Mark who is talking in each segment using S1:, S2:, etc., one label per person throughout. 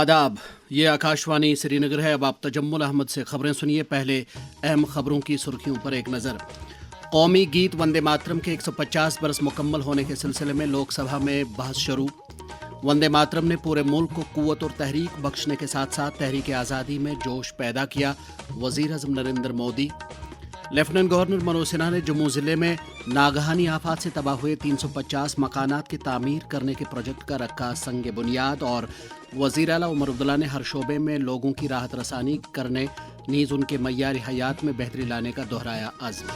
S1: आदाब, ये आकाशवाणी श्रीनगर है। अब आप तजम्मुल अहमद से खबरें सुनिए। पहले अहम खबरों की सुर्खियों पर एक नज़र। कौमी गीत वंदे मातरम के 150 बरस मुकम्मल होने के सिलसिले में लोकसभा में बहस शुरू। वंदे मातरम ने पूरे मुल्क को कुव्वत और तहरीक बख्शने के साथ साथ तहरीक आज़ादी में जोश पैदा किया, वज़ीर आज़म नरेंद्र मोदी। लेफ्टिनेंट गवर्नर मनोज सिन्हा ने जम्मू ज़िले में नागहानी आफात से तबाह हुए 350 मकानात की तामीर करने के प्रोजेक्ट का रखा संग बुनियाद। और वज़ीर आला उमर अब्दुल्ला ने हर शोबे में लोगों की राहत रसानी करने नीज़ उनके मय्यार हयात में बेहतरी लाने का दोहराया अज़्म।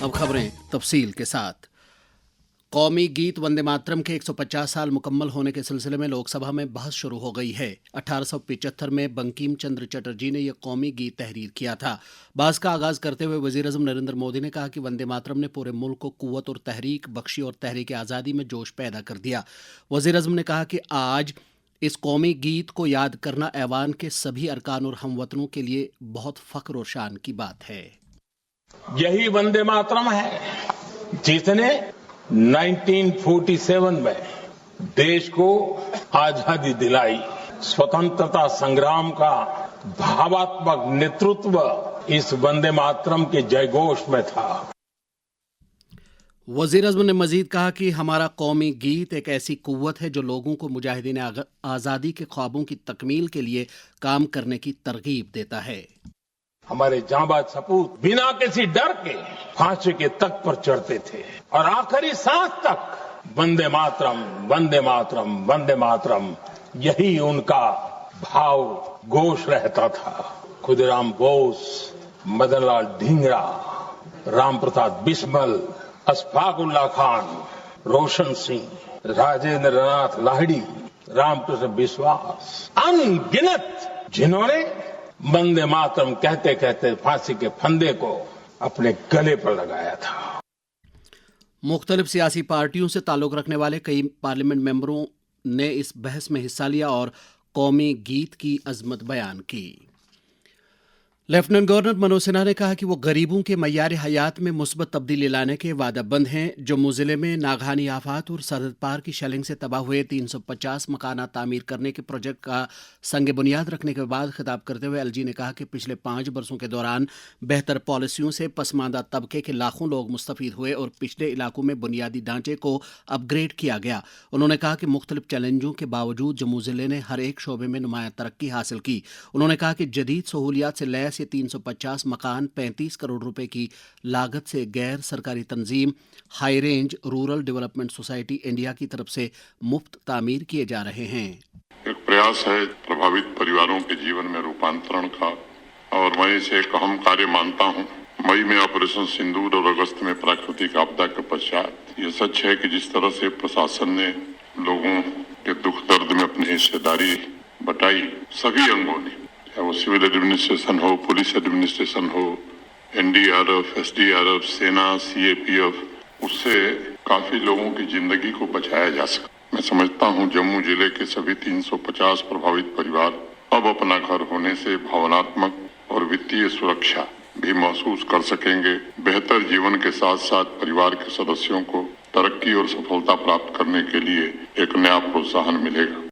S1: अब खबरें तफसील के साथ। कौमी गीत वंदे मातरम के 150 साल मुकम्मल होने के सिलसिले में लोकसभा में बहस शुरू हो गई है। 1875 में बंकिम चंद्र चटर्जी ने यह कौमी गीत तहरीर किया था। बहस का आगाज करते हुए वज़ीर आज़म नरेंद्र मोदी ने कहा कि वंदे मातरम ने पूरे मुल्क को कुव्वत और तहरीक बख्शी और तहरीक आज़ादी में जोश पैदा कर दिया। वज़ीर आज़म ने कहा कि आज इस कौमी गीत को याद करना ऐवान के सभी अरकान और हमवतनों के लिए बहुत फख्र और शान की बात है।
S2: यही वंदे मातरम है जिसने 1947 में देश को आजादी दिलाई। स्वतंत्रता संग्राम का भावात्मक नेतृत्व इस वंदे मातरम के जयघोष में था।
S1: वज़ीर आज़म ने मजीद कहा कि हमारा कौमी गीत एक ऐसी कुव्वत है जो लोगों को मुजाहिदीन आज़ादी के ख्वाबों की तकमील के लिए काम करने की तरगीब देता है।
S2: हमारे जांबाज सपूत बिना किसी डर के फांसी के तख्त पर चढ़ते थे और आखिरी सांस तक वंदे मातरम, वंदे मातरम, वंदे मातरम, यही उनका भाव घोष रहता था। खुदीराम बोस, मदनलाल ढींगरा, राम प्रसाद बिस्मल, अशफाकुल्ला खान, रोशन सिंह, राजेंद्र नाथ लाहिड़ी, रामकृष्ण बिस्वास, अनगिनत जिन्होंने वंदे मातरम कहते कहते फांसी के फंदे को अपने गले पर लगाया था।
S1: मुख्तलिफ सियासी पार्टियों से ताल्लुक रखने वाले कई पार्लियामेंट मेंबरों ने इस बहस में हिस्सा लिया और कौमी गीत की अजमत बयान की। लेफ्टिनेंट गवर्नर मनोज सिन्हा ने कहा कि वो गरीबों के मय्यार हयात में मुस्बत तब्दीली लाने के वादाबंद हैं। जम्मू जिले में नागहानी आफात और सरहद पार की शेलिंग से तबाह हुए 350 मकानात तामीर करने के प्रोजेक्ट का संग बुनियाद रखने के बाद खिताब करते हुए एलजी ने कहा कि पिछले 5 बरसों के दौरान बेहतर पॉलिसियों से पसमानदा तबके के लाखों लोग मुस्तफीद हुए और पिछले इलाकों में बुनियादी ढांचे को अपग्रेड किया गया। उन्होंने कहा कि मुख्तलिफ चैलेंजों के बावजूद जम्मू जिले ने हर एक शोबे में नुमायां तरक्की हासिल की। उन्होंने कहा कि जदीद सहूलियात से लैस ये 350 मकान 35 करोड़ रुपए की लागत से गैर सरकारी तंजीम high range rural development society India की तरफ से मुफ्त तामीर किए जा रहे हैं।
S3: एक प्रयास है प्रभावित परिवारों के जीवन में रूपांतरण का और मैं इसे एक अहम कार्य मानता हूं। मई में ऑपरेशन सिंदूर और अगस्त में प्राकृतिक आपदा के पश्चात ये सच है कि जिस तरह से प्रशासन ने लोगों के दुख दर्द में अपनी हिस्सेदारी बटाई, सभी अंगों ने, चाहे वो सिविल एडमिनिस्ट्रेशन हो, पुलिस एडमिनिस्ट्रेशन हो, एनडीआरएफ, एसडीआरएफ, सेना, सीएपीएफ, उससे काफी लोगों की जिंदगी को बचाया जा सका। मैं समझता हूं जम्मू जिले के सभी 350 प्रभावित परिवार अब अपना घर होने से भावनात्मक और वित्तीय सुरक्षा भी महसूस कर सकेंगे। बेहतर जीवन के साथ साथ परिवार के सदस्यों को तरक्की और सफलता प्राप्त करने के लिए एक नया प्रोत्साहन मिलेगा।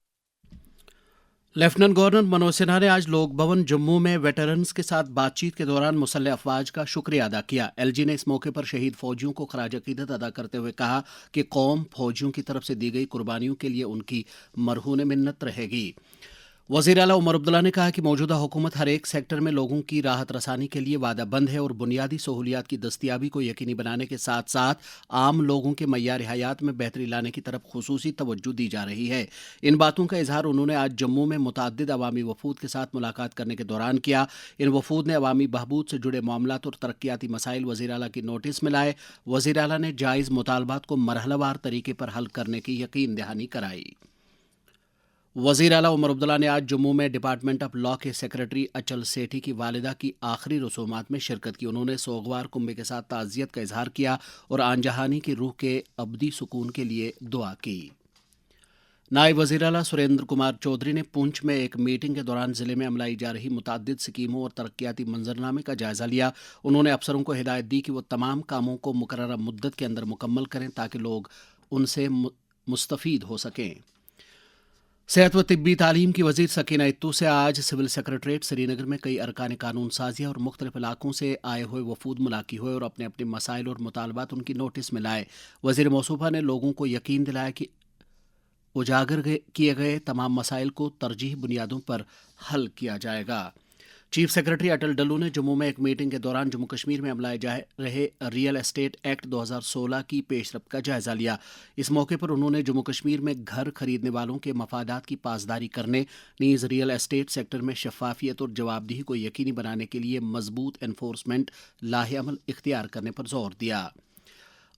S1: लेफ्टिनेंट गवर्नर मनोज सिन्हा ने आज लोक भवन जम्मू में वेटरन्स के साथ बातचीत के दौरान मुसल्लह अफवाज का शुक्रिया अदा किया। एलजी ने इस मौके पर शहीद फौजियों को खराज अकीदत अदा करते हुए कहा कि कौम फौजियों की तरफ से दी गई कुर्बानियों के लिए उनकी मरहून मिन्नत रहेगी। वज़ीर आला उमर अब्दुल्ला ने कहा कि मौजूदा हुकूमत हर एक सेक्टर में लोगों की राहत रसानी के लिए वादाबंद है और बुनियादी सहूलियात की दस्तियाबी को यकीनी बनाने के साथ साथ आम लोगों के मय्यार हयात में बेहतरी लाने की तरफ खुसूसी तवज्जो दी जा रही है। इन बातों का इजहार उन्होंने आज जम्मू में मुतअद्दिद अवामी वफूद के साथ मुलाकात करने के दौरान किया। इन वफूद ने अवामी बहबूद से जुड़े मामलात और तरक्याती मसाइल वज़ीर आला की नोटिस में लाए। वज़ीर आला ने जायज़ मुतालबात को मरहलावार तरीके पर हल करने की यकीन दहानी कराई। वज़ीर आला उमर अब्दुल्ला ने आज जम्मू में डिपार्टमेंट ऑफ लॉ के सेक्रेटरी अचल सेठी की वालिदा की आखिरी रसूमात में शिरकत की। उन्होंने सोगवार कुंबे के साथ ताज़ियत का इजहार किया और आनजहानी की रूह के अबदी सुकून के लिए दुआ की। नायब वज़ीर आला सुरेंद्र कुमार चौधरी ने पुंछ में एक मीटिंग के दौरान जिले में अमलाई जा रही मुतअद्दिद स्कीमों और तरक्याती मंजरनामे का जायजा लिया। उन्होंने अफसरों को हिदायत दी कि वो तमाम कामों को मुकर्ररा मुद्दत के अंदर मुकम्मल करें ताकि लोग उनसे मुस्तफ़ीद हो सकें। सेहत व तिब्बी तालीम की वजीर सकीना इत्तू से आज सिविल सेक्रेटरीट श्रीनगर में कई अरकान कानून साजिया और मुख्तलिफ इलाकों से आए हुए वफूद मुलाकी हुए और अपने अपने मसाइल और मुतालबात उनकी नोटिस में लाए। वजीर मौसूफा ने लोगों को यकीन दिलाया कि उजागर किए गए तमाम मसाइल को तरजीह बुनियादों पर हल किया जाएगा। चीफ सेक्रेटरी अटल डल्लू ने जम्मू में एक मीटिंग के दौरान जम्मू कश्मीर में अमलाए जा रहे रियल एस्टेट एक्ट 2016 की पेशरफ का जायजा लिया। इस मौके पर उन्होंने जम्मू कश्मीर में घर खरीदने वालों के मफादात की पासदारी करने, नीज रियल एस्टेट सेक्टर में शफाफियत और जवाबदेही को यकीनी बनाने के लिए मजबूत एनफोर्समेंट लाहेअमल इख्तियार करने पर जोर दिया।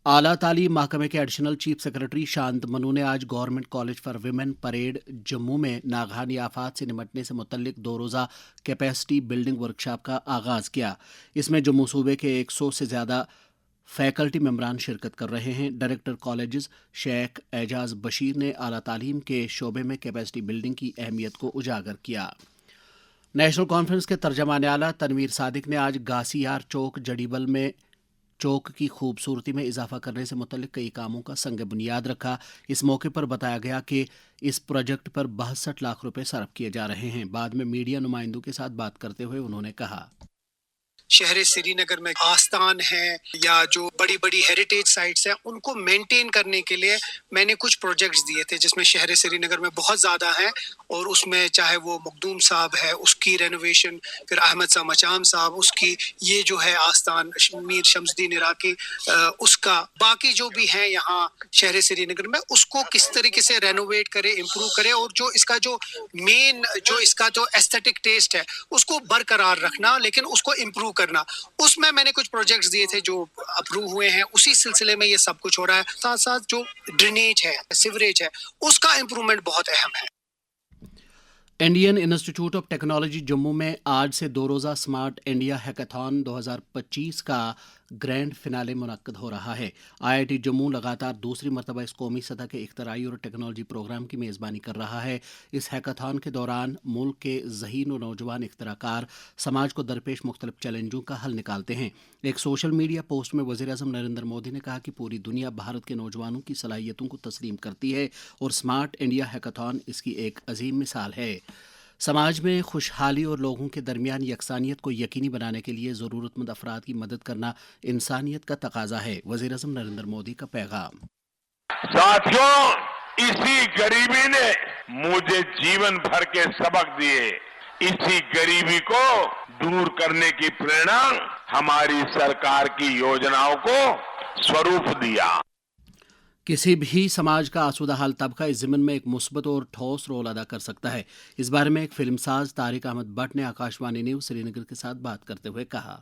S1: आला तालीम महकमे के एडिशनल चीफ सेक्रेटरी शांत मनु ने आज government college for women parade Jammu में नागहानी आफात से निमटने से मुतल्लिक 2 रोज़ा कैपेसिटी बिल्डिंग वर्कशॉप का आगाज़ किया। इसमें जम्मू सूबे के 100 से ज़्यादा फैकल्टी मेंबरान शिरकत कर रहे हैं। डायरेक्टर कॉलेजेस शेख एजाज बशीर ने आला तालीम के शोबे में कैपेसिटी बिल्डिंग की अहमियत को उजागर किया। नेशनल कॉन्फ्रेंस के तर्जमान आला तनवीर सादिक ने आज गासीयार चौक जड़ीबल में चौक की खूबसूरती में इजाफा करने से मुतल्लिक कई कामों का संग बुनियाद रखा। इस मौके पर बताया गया कि इस प्रोजेक्ट पर 62 लाख रुपए सर्फ किए जा रहे हैं। बाद में मीडिया नुमाइंदों के साथ बात करते हुए उन्होंने कहा,
S4: शहर श्रीनगर में आस्थान है या जो बड़ी बड़ी हेरिटेज साइट्स हैं उनको मेंटेन करने के लिए मैंने कुछ प्रोजेक्ट्स दिए थे, जिसमें शहर श्रीनगर में बहुत ज़्यादा हैं और उसमें चाहे वो मखदूम साहब है उसकी रेनोवेशन, फिर अहमद शाह मचाम साहब उसकी, ये जो है आस्थान मीर शमसुद्दीन इराकी उसका, बाकी जो भी हैं यहाँ शहर श्रीनगर में उसको किस तरीके से रेनोवेट करे, इम्प्रूव करे और जो इसका जो मेन जो इसका जो एस्थेटिक टेस्ट है उसको बरकरार रखना, लेकिन उसको इम्प्रूव करना। उसमें मैंने कुछ प्रोजेक्ट्स दिए थे जो अप्रूव हुए हैं, उसी सिलसिले में ये सब कुछ हो रहा है। साथ साथ जो ड्रेनेज है, सीवरेज है, उसका इम्प्रूवमेंट बहुत अहम है।
S1: Indian institute of technology Jammu में आज से 2 रोज़ा स्मार्ट इंडिया हैकाथॉन 2025 का ग्रैंड फिनाले मुनक्कद हो रहा है। IIT जम्मू लगातार दूसरी मरतबा इस कौमी सतह के इख्तराई और टेक्नोलॉजी प्रोग्राम की मेज़बानी कर रहा है। इस हैकाथॉन के दौरान मुल्क के ज़हीन और नौजवान इख्तराकार समाज को दरपेश मुख्तलिफ चैलेंजों का हल निकालते हैं। एक सोशल मीडिया पोस्ट में वज़ीर-ए-आज़म नरेंद्र मोदी ने कहा कि पूरी दुनिया भारत के नौजवानों की सलाहियतों को तस्लीम करती है और स्मार्ट इंडिया हैकाथॉन इसकी एक अजीम मिसाल है। समाज में खुशहाली और लोगों के दरमियान यकसानियत को यकीनी बनाने के लिए ज़रूरतमंद अफराद की मदद करना इंसानियत का तकाजा है। वज़ीर-ए-आज़म नरेंद्र मोदी का पैगाम।
S5: साथियों, इसी गरीबी ने मुझे जीवन भर के सबक दिए। इसी गरीबी को दूर करने की प्रेरणा हमारी सरकार की योजनाओं को स्वरूप दिया।
S1: किसी भी समाज का आसूदा हाल तबका इस ज़िम्न में एक मुस्बत और ठोस रोल अदा कर सकता है। इस बारे में एक फिल्मसाज तारिक अहमद भट्ट ने आकाशवाणी न्यूज़ श्रीनगर के साथ बात करते हुए कहा,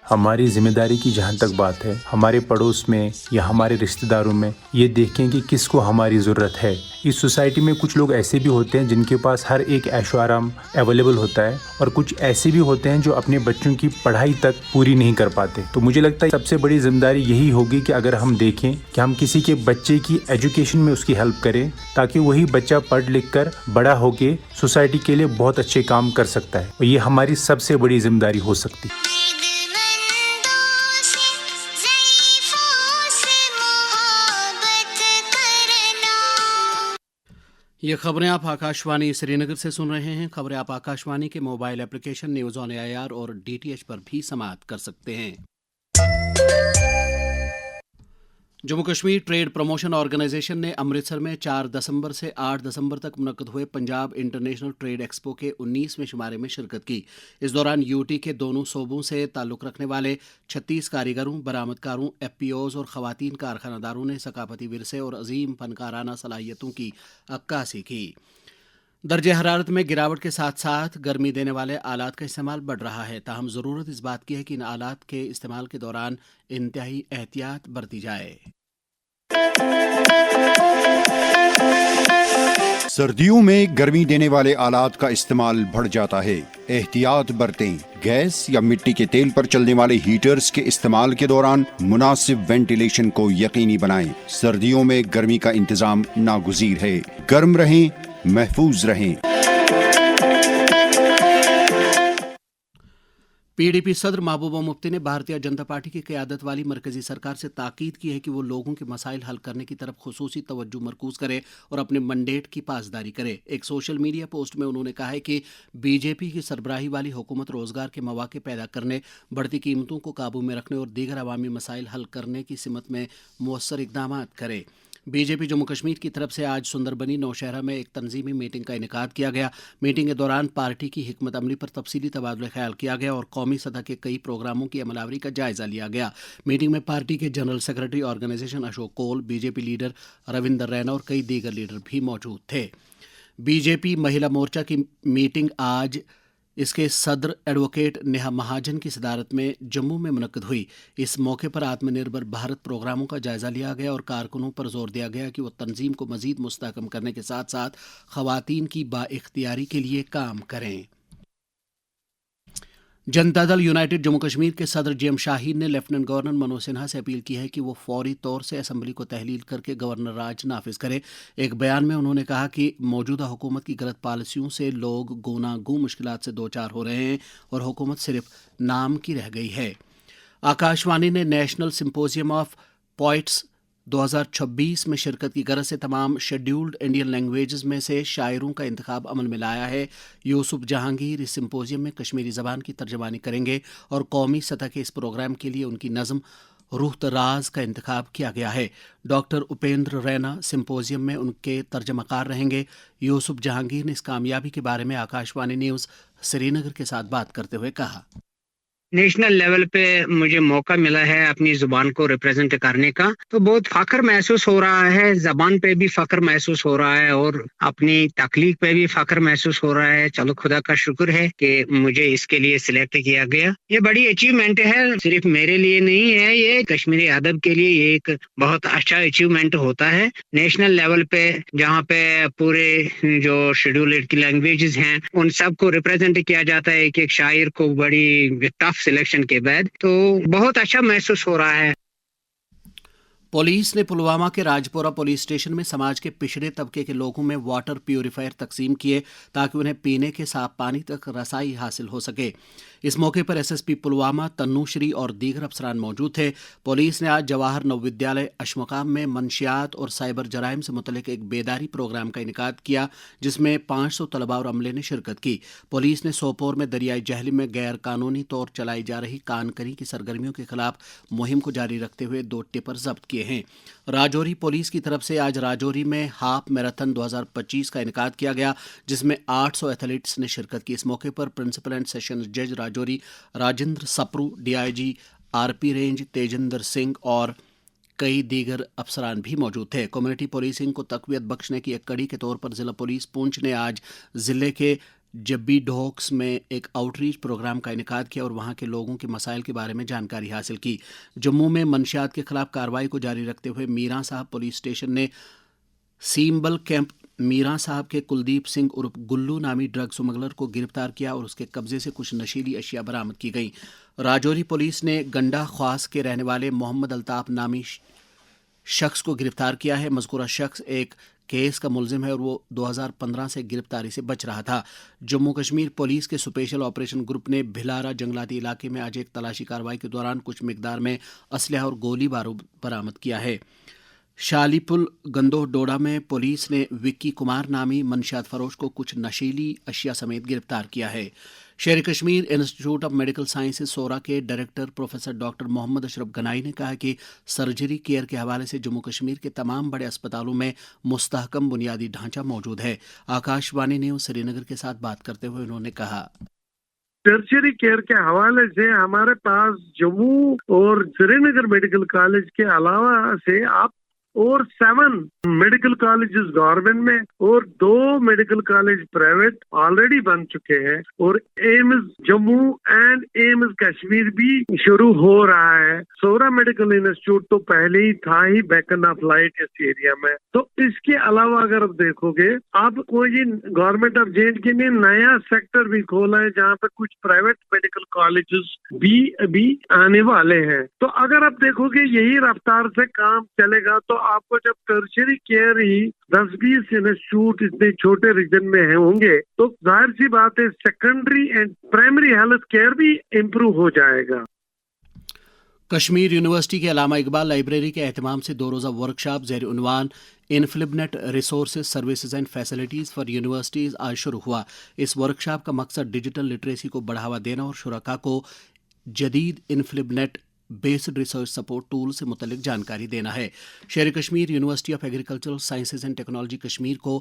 S6: हमारी जिम्मेदारी की जहाँ तक बात है, हमारे पड़ोस में या हमारे रिश्तेदारों में ये देखें कि किसको हमारी ज़रूरत है। इस सोसाइटी में कुछ लोग ऐसे भी होते हैं जिनके पास हर एक ऐशो आराम अवेलेबल होता है और कुछ ऐसे भी होते हैं जो अपने बच्चों की पढ़ाई तक पूरी नहीं कर पाते। तो मुझे लगता है सबसे बड़ी जिम्मेदारी यही होगी कि अगर हम देखें कि हम किसी के बच्चे की एजुकेशन में उसकी हेल्प करें ताकि वही बच्चा पढ़ लिख कर बड़ा होके सोसाइटी के लिए बहुत अच्छे काम कर सकता है, और ये हमारी सबसे बड़ी जिम्मेदारी हो सकती है।
S1: ये खबरें आप आकाशवाणी श्रीनगर से सुन रहे हैं। खबरें आप आकाशवाणी के mobile application news on AIR और DTH पर भी समाअत कर सकते हैं। Jammu Kashmir trade promotion organisation ने अमृतसर में 4 दिसंबर से 8 दिसंबर तक मुनक्कद हुए पंजाब इंटरनेशनल ट्रेड एक्सपो के 19वें शुमारे में शिरकत की। इस दौरान UT के दोनों सूबों से ताल्लुक़ रखने वाले 36 कारीगरों, बरामदकारों, FPOs और ख़वातीन कारखानादारों ने सकाफती विरसे और अजीम फनकाराना सलाहियतों की अक्कासी की। दर्जे हरारत में गिरावट के साथ साथ गर्मी देने वाले आलात का इस्तेमाल बढ़ रहा है। ताहम ज़रूरत इस बात की है कि इन आलात के इस्तेमाल के दौरान इंतहाई एहतियात बरती जाए।
S7: सर्दियों में गर्मी देने वाले आलात का इस्तेमाल बढ़ जाता है, एहतियात बरतें। गैस या मिट्टी के तेल पर चलने वाले हीटर्स के इस्तेमाल के दौरान मुनासिब वेंटिलेशन को यकीनी बनाएं। सर्दियों में गर्मी का इंतजाम नागुज़ीर है। गर्म रहें, महफूज रहें।
S1: पीडीपी सदर महबूबा मुफ्ती ने भारतीय जनता पार्टी की क़यादत वाली मरकजी सरकार से ताकीद की है कि वो लोगों के मसाइल हल करने की तरफ खुसूसी तवज्जो मरकूज करे और अपने मंडेट की पासदारी करे। एक सोशल मीडिया पोस्ट में उन्होंने कहा है कि बीजेपी की सरबराही वाली हुकूमत रोजगार के मौके पैदा करने, बढ़ती कीमतों को काबू में रखने और दीगर अवामी मसाइल हल करने की सिमत में मौसर इक़दाम करे। बीजेपी जम्मू कश्मीर की तरफ से आज सुंदरबनी नौशहरा में एक तंजीमी मीटिंग का इनेकाद किया गया। मीटिंग के दौरान पार्टी की हिकमत अमली पर तफसीली तबादला ख्याल किया गया और कौमी सतह के कई प्रोग्रामों की अमलावरी का जायजा लिया गया। मीटिंग में पार्टी के जनरल सेक्रेटरी ऑर्गेनाइजेशन अशोक कोल, बीजेपी लीडर रविंदर रैना और कई दीगर लीडर भी मौजूद थे। बीजेपी महिला मोर्चा की मीटिंग आज इसके सदर एडवोकेट नेहा महाजन की सदारत में जम्मू में मुनक्किद हुई। इस मौके पर आत्मनिर्भर भारत प्रोग्रामों का जायजा लिया गया और कारकुनों पर जोर दिया गया कि वो तंजीम को मजीद मुस्तहकम करने के साथ साथ खवातीन की बाइख्तियारी के लिए काम करें। जनता दल यूनाइटेड जम्मू कश्मीर के सदर जेएम शाहीन ने लेफ्टिनेंट गवर्नर मनोज सिन्हा से अपील की है कि वो फौरी तौर से असम्बली को तहलील करके गवर्नर राज नाफिज करे। एक बयान में उन्होंने कहा कि मौजूदा हुकूमत की गलत पॉलिसियों से लोग गूनागू मुश्किलात से दो चार हो रहे हैं और हुकूमत सिर्फ नाम की रह गई है। आकाशवाणी ने नेशनल सिंपोजियम ऑफ पोइट्स 2026 में शिरकत की गरज से तमाम शेड्यूल्ड इंडियन लैंग्वेजेस में से शायरों का इंतखाब अमल में लाया है। यूसुफ जहांगीर इस सिंपोजियम में कश्मीरी ज़बान की तर्जमानी करेंगे और कौमी सतह के इस प्रोग्राम के लिए उनकी नज़म रूह तराज का इंतखाब किया गया है। डॉक्टर उपेंद्र रैना सिंपोजियम में उनके तर्जमाकार रहेंगे। यूसुफ जहांगीर ने इस कामयाबी के बारे में आकाशवाणी न्यूज़ श्रीनगर के साथ बात करते हुए कहा,
S8: नेशनल लेवल पे मुझे मौका मिला है अपनी जुबान को रिप्रेजेंट करने का, तो बहुत फख्र महसूस हो रहा है। जबान पे भी फख्र महसूस हो रहा है और अपनी तकलीफ पे भी फख्र महसूस हो रहा है। चलो खुदा का शुक्र है कि मुझे इसके लिए सिलेक्ट किया गया। ये बड़ी अचीवमेंट है, सिर्फ मेरे लिए नहीं है, ये कश्मीरी अदब के लिए ये एक बहुत अच्छा अचीवमेंट होता है। नेशनल लेवल पे जहाँ पे पूरे जो शेड्यूल्ड की लैंग्वेजेस हैं उन सबको रिप्रेजेंट किया जाता है एक एक शायर को, बड़ी टफ सिलेक्शन के बाद, तो बहुत अच्छा महसूस हो रहा है।
S1: पुलिस ने पुलवामा के राजपुरा पुलिस स्टेशन में समाज के पिछड़े तबके के लोगों में वाटर प्यूरिफायर तकसीम किए ताकि उन्हें पीने के साफ पानी तक रसाई हासिल हो सके। इस मौके पर एसएसपी पुलवामा तन्नूश्री और दीगर अफसरान मौजूद थे। पुलिस ने आज जवाहर नवविद्यालय अशमकाम में मनशियात और साइबर जराइम से मुतल्लिक एक बेदारी प्रोग्राम का इनेकाद किया जिसमें 500 तलबा और अमले ने शिरकत की। पुलिस ने सोपोर में दरियाई जहलिम में गैर कानूनी तौर चलाई जा रही कानकरी की सरगर्मियों के खिलाफ मुहिम को जारी रखते हुए 2 टिपर जब्त किए हैं। राजौरी पुलिस की तरफ से आज राजौरी में हाफ मैराथन 2025 का इनेकाद किया गया जिसमें 800 एथलीट्स ने शिरकत की। इस मौके पर प्रिंसिपल एंड सेशंस जज Rajouri Rajendra Sapru, DIG RP range Tejinder Singh और कई दीगर अफसरान भी मौजूद थे। कम्युनिटी पुलिसिंग को तकवीत बख्शने की एक कड़ी के तौर पर जिला पुलिस पुंछ ने आज जिले के जब्बी ढोक्स में एक आउटरीच प्रोग्राम का इनेकाद किया और वहां के लोगों के मसाइल के बारे में जानकारी हासिल की। जम्मू में मंशियात के खिलाफ कार्रवाई को जारी रखते हुए मीरां साहब पुलिस स्टेशन ने सीम्बल कैंप मीरां साहब के कुलदीप सिंह उर्फ गुल्लू नामी ड्रग स्मगलर को गिरफ्तार किया और उसके कब्जे से कुछ नशीली अशिया बरामद की गई। राजौरी पुलिस ने गंडा ख्वास के रहने वाले मोहम्मद अल्ताफ नामी शख्स को गिरफ्तार किया है। मज़कूरा शख्स एक केस का मुलजिम है और वो 2015 से गिरफ्तारी से बच रहा था। जम्मू कश्मीर पुलिस के स्पेशल ऑपरेशन ग्रुप ने भिलारा जंगलाती इलाके में आज एक तलाशी कार्रवाई के दौरान कुछ मिकदार में असलहा और गोली बारूद बरामद किया है। शालीपुल गंदोह डोडा में पुलिस ने विक्की कुमार नामी मंशियात फरोश को कुछ नशीली अशिया समेत गिरफ्तार किया है। Sher Kashmir institute of medical sciences Soura के director professor doctor Mohammad Ashraf Ganai ने कहा कि सर्जरी केयर के हवाले से जम्मू कश्मीर के तमाम बड़े अस्पतालों में मुस्तहकम बुनियादी ढांचा मौजूद है। आकाशवाणी न्यूज़ श्रीनगर के साथ बात करते हुए उन्होंने कहा,
S9: टर्शियरी केयर के हवाले से हमारे पास जम्मू और श्रीनगर मेडिकल कॉलेज के अलावा से आप और 7 मेडिकल कॉलेजेस गवर्नमेंट में और 2 मेडिकल कॉलेज प्राइवेट ऑलरेडी बन चुके हैं और AIIMS Jammu and AIIMS Kashmir भी शुरू हो रहा है। सोरा मेडिकल इंस्टीट्यूट तो पहले ही था ही बेकन ऑफ लाइट इस एरिया में। तो इसके अलावा अगर आप देखोगे, अब कोई गवर्नमेंट ऑफ जे ने नया सेक्टर भी खोला है जहाँ पे कुछ प्राइवेट मेडिकल कॉलेजेस भी अभी आने वाले हैं। तो अगर आप देखोगे यही रफ्तार से काम चलेगा तो आपको जब टर्शियरी केयर ही 10-20 इंस्टीट्यूट इतने छोटे रीजन में होंगे तो जाहिर सी बात है secondary and primary health care भी इम्प्रूव हो जाएगा।
S1: कश्मीर यूनिवर्सिटी के अल्लामा इकबाल लाइब्रेरी के एहतमाम से 2 रोज़ा वर्कशॉप ज़ेर उन्वान INFLIBNET resources services and facilities for universities आज शुरू हुआ। इस वर्कशॉप का मकसद डिजिटल लिटरेसी को बढ़ावा देना और शुरका को जदीद INFLIBNET based research support tool से मुतल्लिक जानकारी देना है। Sher Kashmir university of agricultural sciences and technology Kashmir को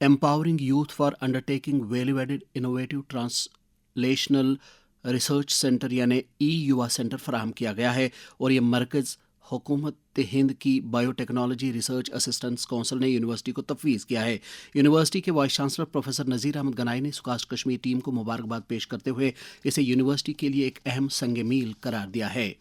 S1: empowering youth for undertaking value added innovative translational research centre यानी युवा सेंटर फराहम किया गया है और ये मरकज़ हुकूमत हिंद की बायोटेक्नोलॉजी रिसर्च असिस्टेंस कौंसिल ने यूनिवर्सिटी को तफवीज़ किया है। यूनिवर्सिटी के वाइस चांसलर प्रोफेसर नज़ीर अहमद गनाई ने सुकास्ट कश्मीर टीम को मुबारकबाद पेश करते हुए इसे यूनिवर्सिटी के लिए एक अहम संग मील करार दिया है।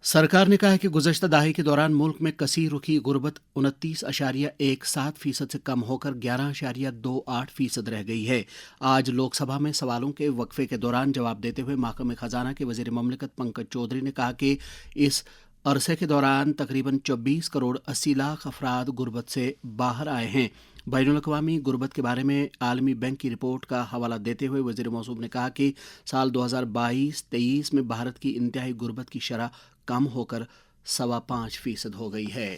S1: सरकार ने कहा है कि गुज़श्ता दहाई के दौरान मुल्क में कसीर रुखी गुर्बत 29.17% से कम होकर 11.28% रह गई है। आज लोकसभा में सवालों के वक्फे के दौरान जवाब देते हुए महकमे खजाना के वज़ीर ममलिकत पंकज चौधरी ने कहा कि इस अरसे के दौरान तकरीबन 24 करोड़ 80 लाख अफराद गुर्बत से बाहर आए हैं। बैनुल-अक़वामी गुर्बत के बारे में आलमी बैंक की रिपोर्ट का हवाला देते हुए वज़ीर मौसूफ ने कहा कि साल 2022-23 में भारत की इंतहाई गुर्बत की शरह कम होकर 5.25% हो गई है।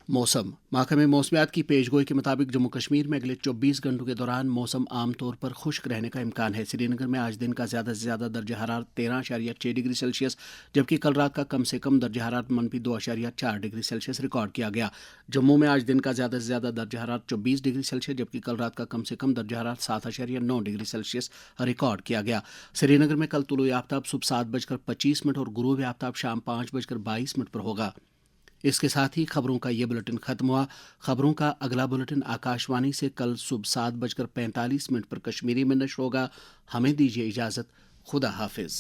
S1: मौसम महकमे मौसमियात की पेशगोई के मुताबिक जम्मू कश्मीर में अगले 24 घंटों के दौरान मौसम आमतौर पर खुश्क रहने का इम्कान है। श्रीनगर में आज दिन का ज़्यादा से ज़्यादा दर्जा हरारत 13.6 डिग्री सेल्सियस जबकि कल रात का कम से कम दर्जा हरारत -2.4 डिग्री सेल्सियस रिकॉर्ड किया गया। जम्मू में आज दिन का ज़्यादा से ज़्यादा दर्जा हरारत 24 डिग्री सेल्सियस जबकि कल रात का कम से कम दर्जा हरारत 7.9 डिग्री सेल्सियस रिकॉर्ड किया गया। श्रीनगर में कल तुलुए आफ्ताब सुबह 7:25 और गुरूब आफ्ताब शाम 5:22 पर होगा। इसके साथ ही खबरों का ये बुलेटिन खत्म हुआ। खबरों का अगला बुलेटिन आकाशवाणी से कल सुबह 7:45 पर कश्मीरी में नश्र होगा। हमें दीजिए इजाज़त। खुदा हाफिज।